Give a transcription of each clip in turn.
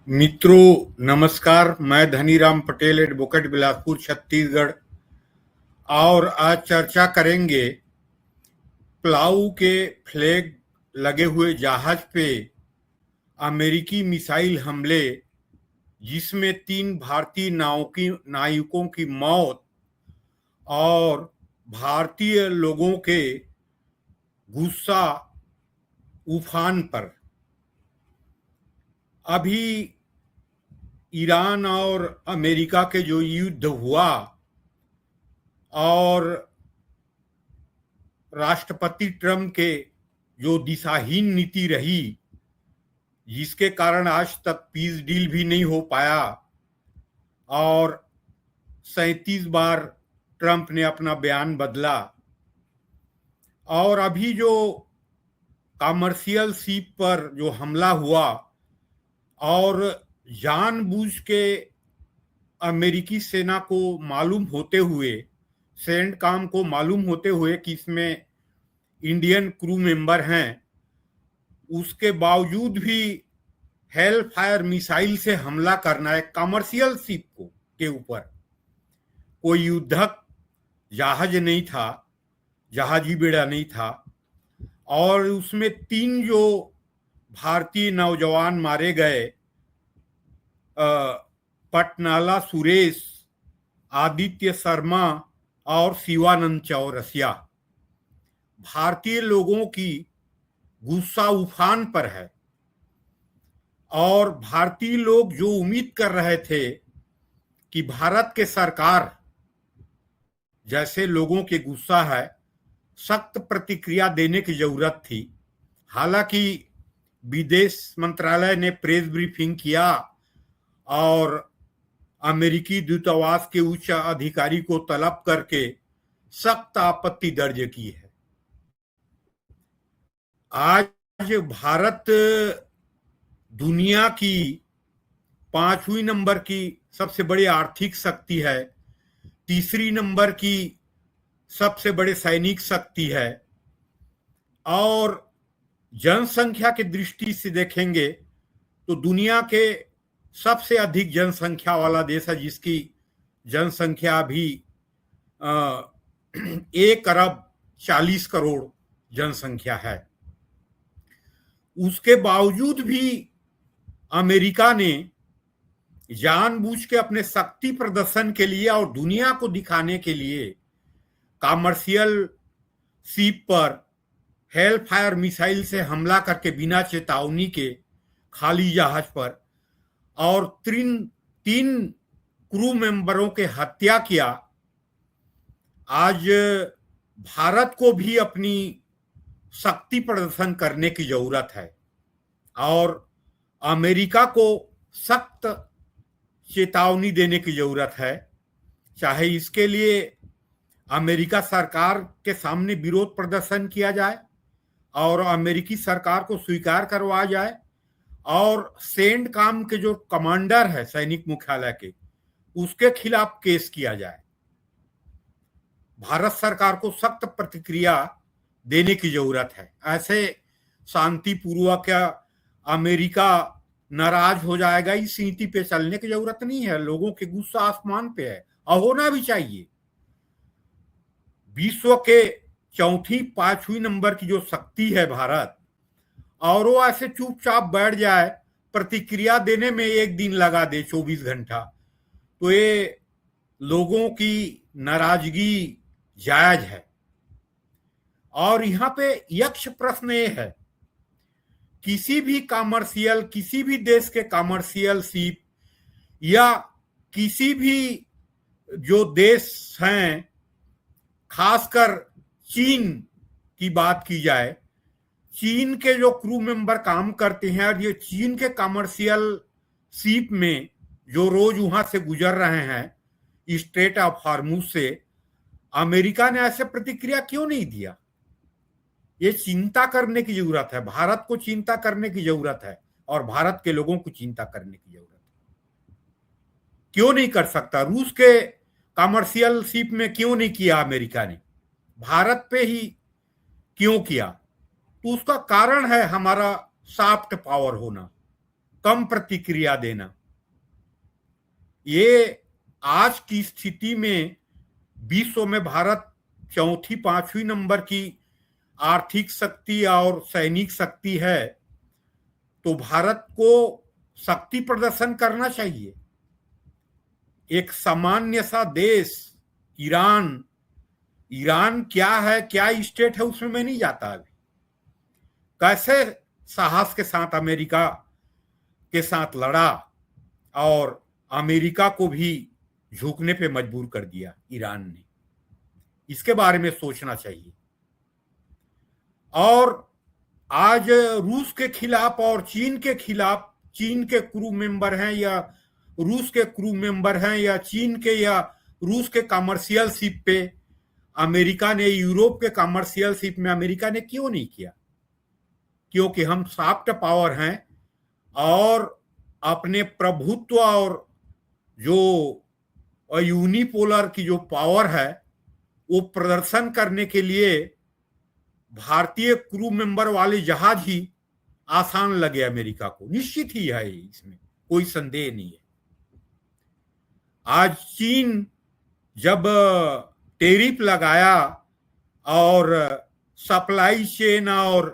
मित्रों नमस्कार। मैं धनीराम पटेल, एडवोकेट, बिलासपुर, छत्तीसगढ़। और आज चर्चा करेंगे प्लाऊ के फ्लैग लगे हुए जहाज पे अमेरिकी मिसाइल हमले, जिसमें 3 भारतीय नाविकों की मौत और भारतीय लोगों के गुस्सा उफान पर। अभी ईरान और अमेरिका के जो युद्ध हुआ और राष्ट्रपति ट्रम्प के जो दिशाहीन नीति रही, जिसके कारण आज तक पीस डील भी नहीं हो पाया और 37 बार ट्रम्प ने अपना बयान बदला। और अभी जो कमर्शियल शिप पर जो हमला हुआ और जानबूझ के अमेरिकी सेना को मालूम होते हुए, सेंटकॉम को मालूम होते हुए कि इसमें इंडियन क्रू मेंबर हैं, उसके बावजूद भी हेल फायर मिसाइल से हमला करना है कमर्शियल शिप को के ऊपर। कोई युद्धक जहाज नहीं था, जहाजी बेड़ा नहीं था, और उसमें 3 जो भारतीय नौजवान मारे गए, पटनाला सुरेश, आदित्य शर्मा और शिवानंद चौरसिया। भारतीय लोगों की गुस्सा उफान पर है और भारतीय लोग जो उम्मीद कर रहे थे कि भारत के सरकार जैसे लोगों के गुस्सा है, सख्त प्रतिक्रिया देने की जरूरत थी। हालांकि विदेश मंत्रालय ने प्रेस ब्रीफिंग किया और अमेरिकी दूतावास के उच्च अधिकारी को तलब करके सख्त आपत्ति दर्ज की है। आज भारत दुनिया की 5वीं नंबर की सबसे बड़ी आर्थिक शक्ति है, 3री नंबर की सबसे बड़े सैनिक शक्ति है, और जनसंख्या की दृष्टि से देखेंगे तो दुनिया के सबसे अधिक जनसंख्या वाला देश है, जिसकी जनसंख्या अभी 1 अरब 40 करोड़ जनसंख्या है। उसके बावजूद भी अमेरिका ने जानबूझ के अपने शक्ति प्रदर्शन के लिए और दुनिया को दिखाने के लिए कमर्शियल शिप पर हेल फायर मिसाइल से हमला करके बिना चेतावनी के खाली जहाज पर और 3 क्रू मेंबरों के हत्या किया। आज भारत को भी अपनी शक्ति प्रदर्शन करने की जरूरत है और अमेरिका को सख्त चेतावनी देने की जरूरत है। चाहे इसके लिए अमेरिका सरकार के सामने विरोध प्रदर्शन किया जाए और अमेरिकी सरकार को स्वीकार करवाया जाए और सेंटकॉम के जो कमांडर है सैनिक मुख्यालय के, उसके खिलाफ केस किया जाए। भारत सरकार को सख्त प्रतिक्रिया देने की जरूरत है। ऐसे शांतिपूर्वक अमेरिका नाराज हो जाएगा, इस नीति पे चलने की जरूरत नहीं है। लोगों के गुस्सा आसमान पे है और होना भी चाहिए। विश्व के 4-5वीं नंबर की जो शक्ति है भारत, और वो ऐसे चुपचाप बैठ जाए, प्रतिक्रिया देने में 1 दिन लगा दे 24 घंटा, तो ये लोगों की नाराजगी जायज है। और यहाँ पे यक्ष प्रश्न ये है, किसी भी देश के कमर्शियल शिप या किसी भी जो देश हैं, खासकर चीन की बात की जाए, चीन के जो क्रू मेंबर काम करते हैं और ये चीन के कमर्शियल शिप में जो रोज वहां से गुजर रहे हैं स्ट्रेट ऑफ हॉर्मुज से, अमेरिका ने ऐसे प्रतिक्रिया क्यों नहीं दिया? ये चिंता करने की जरूरत है, भारत को चिंता करने की जरूरत है और भारत के लोगों को चिंता करने की जरूरत है। क्यों नहीं कर सकता? रूस के कमर्शियल शिप में क्यों नहीं किया अमेरिका ने? भारत पे ही क्यों किया? तो उसका कारण है हमारा सॉफ्ट पावर होना, कम प्रतिक्रिया देना, ये आज की स्थिति में विश्व में भारत चौथी पांचवी नंबर की आर्थिक शक्ति और सैनिक शक्ति है, तो भारत को शक्ति प्रदर्शन करना चाहिए। एक सामान्य सा देश ईरान, ईरान क्या है, क्या स्टेट है, उसमें मैं नहीं जाता अभी, कैसे साहस के साथ अमेरिका के साथ लड़ा और अमेरिका को भी झुकने पे मजबूर कर दिया ईरान ने, इसके बारे में सोचना चाहिए। और आज रूस के खिलाफ और चीन के खिलाफ, चीन के क्रू मेंबर हैं या रूस के क्रू मेंबर हैं या चीन के या रूस के कमर्शियल शिप पे अमेरिका ने, यूरोप के कमर्शियल शिप में अमेरिका ने क्यों नहीं किया? क्योंकि हम सॉफ्ट पावर हैं और अपने प्रभुत्व और जो यूनिपोलर की जो पावर है वो प्रदर्शन करने के लिए भारतीय क्रू मेंबर वाले जहाज ही आसान लगे अमेरिका को, निश्चित ही है, इसमें कोई संदेह नहीं है। आज चीन जब टेरिफ लगाया और सप्लाई चेन और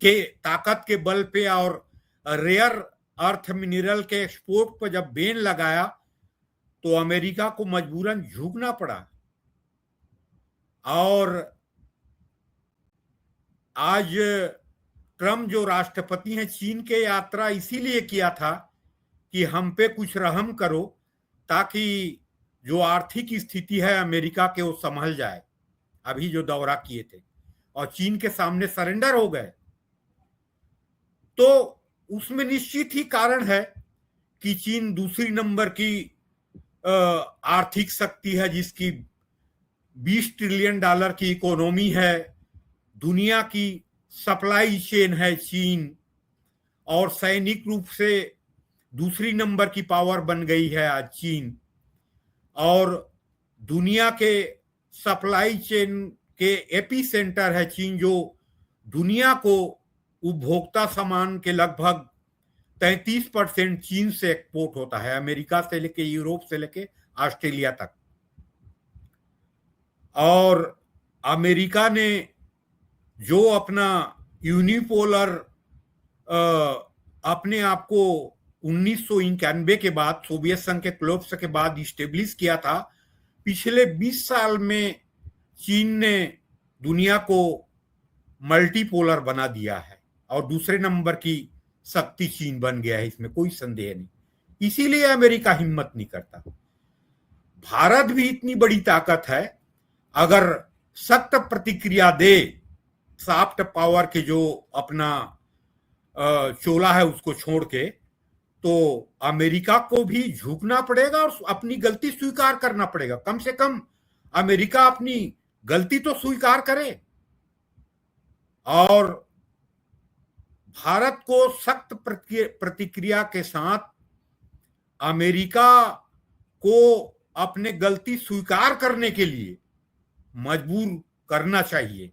के ताकत के बल पे और रेयर अर्थ मिनरल के एक्सपोर्ट पर जब बैन लगाया तो अमेरिका को मजबूरन झुकना पड़ा। और आज ट्रम्प जो राष्ट्रपति हैं, चीन के यात्रा इसीलिए किया था कि हम पे कुछ रहम करो ताकि जो आर्थिक स्थिति है अमेरिका के वो संभल जाए। अभी जो दौरा किए थे और चीन के सामने सरेंडर हो गए, तो उसमें निश्चित ही कारण है कि चीन दूसरी नंबर की आर्थिक शक्ति है, जिसकी $20 ट्रिलियन की इकोनॉमी है, दुनिया की सप्लाई चेन है चीन, और सैनिक रूप से दूसरी नंबर की पावर बन गई है आज चीन, और दुनिया के सप्लाई चेन के एपी सेंटर है चीन, जो दुनिया को उपभोक्ता सामान के लगभग 33% चीन से एक्सपोर्ट होता है, अमेरिका से लेके यूरोप से लेके ऑस्ट्रेलिया तक। और अमेरिका ने जो अपना यूनिपोलर अपने आप को 1991 के बाद सोवियत संघ के क्लोप्स के बाद इस्टेब्लिश किया था, पिछले 20 साल में चीन ने दुनिया को मल्टीपोलर बना दिया है और दूसरे नंबर की शक्ति चीन बन गया है, इसमें कोई संदेह नहीं। इसीलिए अमेरिका हिम्मत नहीं करता। भारत भी इतनी बड़ी ताकत है, अगर सख्त प्रतिक्रिया दे, सॉफ्ट पावर के जो अपना चोला है उसको छोड़ के, तो अमेरिका को भी झुकना पड़ेगा और अपनी गलती स्वीकार करना पड़ेगा। कम से कम अमेरिका अपनी गलती तो स्वीकार करे और भारत को सख्त प्रतिक्रिया के साथ अमेरिका को अपने गलती स्वीकार करने के लिए मजबूर करना चाहिए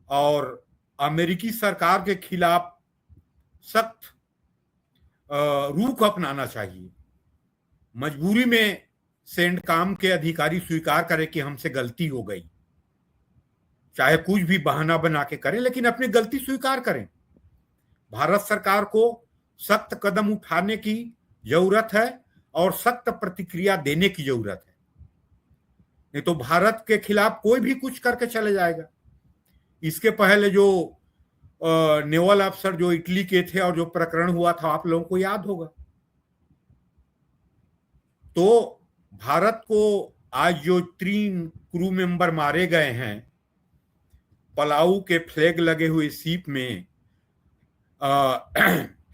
और अमेरिकी सरकार के खिलाफ सख्त रुख अपनाना चाहिए। मजबूरी में सेंडकॉम के अधिकारी स्वीकार करें कि हमसे गलती हो गई, चाहे कुछ भी बहाना बना के करें, लेकिन अपनी गलती स्वीकार करें। भारत सरकार को सख्त कदम उठाने की जरूरत है और सख्त प्रतिक्रिया देने की जरूरत है, नहीं तो भारत के खिलाफ कोई भी कुछ करके चले जाएगा। इसके पहले जो नेवल अफसर जो इटली के थे और जो प्रकरण हुआ था, आप लोगों को याद होगा। तो भारत को आज जो 3 क्रू मेंबर मारे गए हैं पलाऊ के फ्लैग लगे हुए शिप में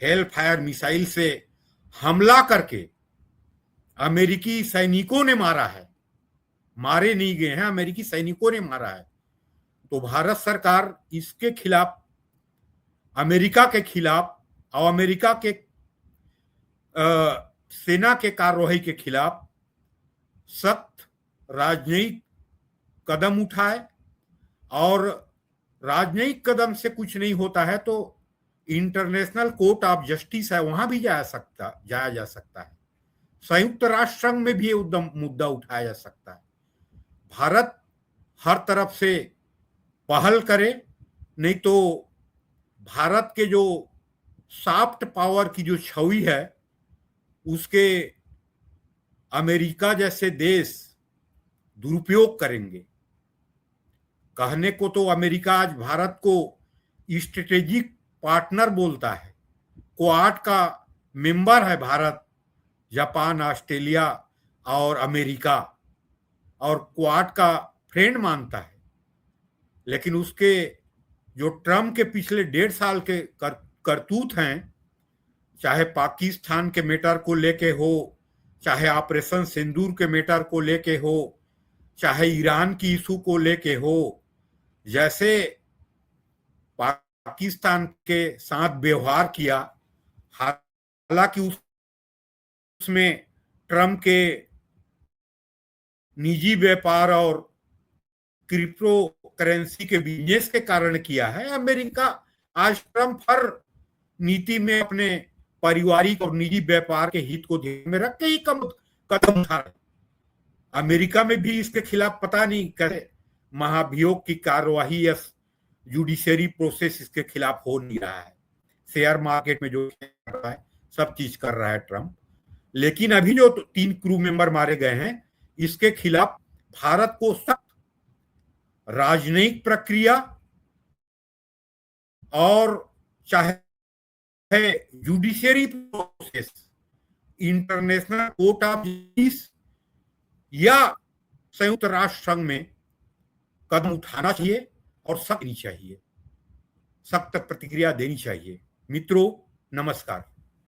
हेल फायर मिसाइल से हमला करके अमेरिकी सैनिकों ने मारा है, मारे नहीं गए हैं, अमेरिकी सैनिकों ने मारा है। तो भारत सरकार इसके खिलाफ, अमेरिका के खिलाफ और अमेरिका के सेना के कार्रवाई के खिलाफ सख्त राजनयिक कदम उठाए, और राजनयिक कदम से कुछ नहीं होता है तो इंटरनेशनल कोर्ट ऑफ जस्टिस है, वहां भी जाया जा सकता है। संयुक्त राष्ट्र संघ में भी ये मुद्दा उठाया जा सकता है। भारत हर तरफ से पहल करे, नहीं तो भारत के जो सॉफ्ट पावर की जो छवि है उसके अमेरिका जैसे देश दुरुपयोग करेंगे। कहने को तो अमेरिका आज भारत को स्ट्रेटेजिक पार्टनर बोलता है, क्वाड का मेंबर है भारत, जापान, ऑस्ट्रेलिया और अमेरिका, और क्वाड का फ्रेंड मानता है। लेकिन उसके जो ट्रम्प के पिछले 1.5 साल के करतूत हैं, चाहे पाकिस्तान के मैटर को लेके हो, चाहे ऑपरेशन सिंदूर के मैटर को लेके हो, चाहे ईरान की इशू को लेके हो, जैसे पाकिस्तान के साथ व्यवहार किया, हालांकि उसमें ट्रम्प के निजी व्यापार और क्रिप्टो करेंसी के बिजनेस के कारण किया है। अमेरिका आज ट्रम्प हर नीति में अपने पारिवारिक और निजी व्यापार के हित को ध्यान में रख के ही कदम उठा रहे। अमेरिका में भी इसके खिलाफ पता नहीं कैसे महाभियोग की कार्यवाही या जुडिशरी प्रोसेस इसके खिलाफ हो नहीं रहा है। शेयर मार्केट में जो कर रहा है सब चीज कर रहा है ट्रम्प। लेकिन अभी जो 3 क्रू मेंबर मारे गए हैं, इसके खिलाफ भारत को सख्त राजनयिक प्रक्रिया और चाहे judiciary process, international court of justice या संयुक्त राष्ट्र संघ में कदम उठाना चाहिए और सख्त प्रतिक्रिया देनी चाहिए। मित्रों, नमस्कार।